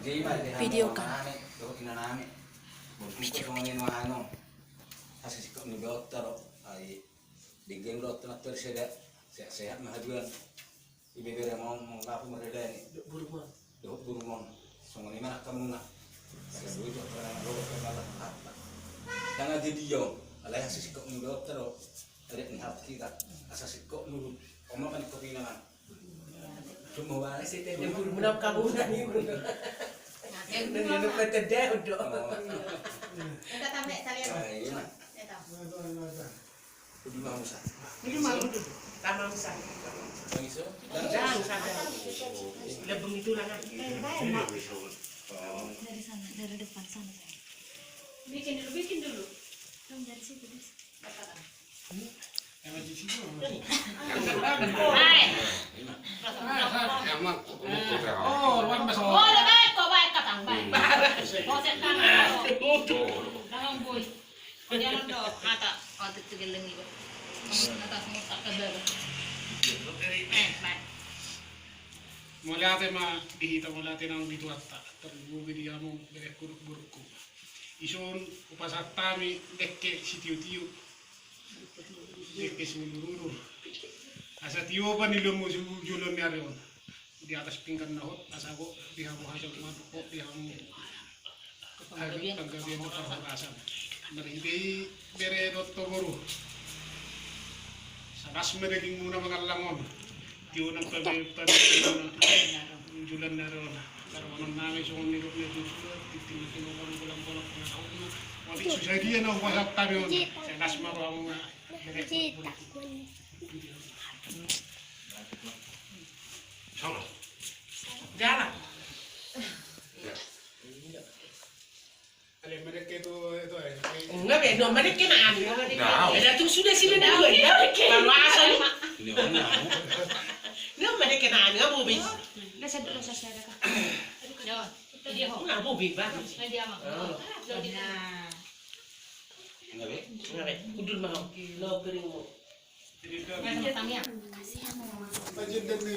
Video kan. Sehat mahajuan ibebere mau ngapu mereda ini burumon songoni mana kamu nak saya dulu orang lo kenalan jangan jadi yo alai hasil kok mudo tero ada nih hati kita asas kok nurut omong kan kepinangan cuma wae sih teh burumon kamu nani burumon yang petede udah Kita tambah kalian. iya Eta. di mau sa ini mau tamam sa iso jangan sadar lebeng itu lah kan Dari sana, dari depan sana. Bikin dulu. Kamu dari situ bis. Hai. Oh, lebay ko baik katang baik. Boset kan. Lang boy. Jangan do ata ate tigelengi ba. Ata mo takadar. Baik. Mula ate dihita mula ate nang bituatta terbugi dia mo bere kuruk-burukku ison upasatami dekke sitiu-tiu dekke simulurur asa tiu pa nilumu julon niareon di atas pinggan nahot asa ko dihamu hasil mabuk dihamu paggabian na parharasan marindi bere dotto boru saras medeging muna mga langon tiu nang julan naroon karon namin so kung nilo nito titingin ko ng bulang-bulang na ako no wali susaya na wala tayo sa lasma ba mo Solo. jalan Ale mereka itu enggak beda mereka naan ada tuh sudah sini dah ya kalau asal nggak mereka naan nggak mau bis Nasa dulu sa sada ka. Yo, hindi ho. nggak mau bis bang Hindi ama. Nah. enggak nggak kudul mah lo kering mau jadi May tangya. Kasihan mo. Budget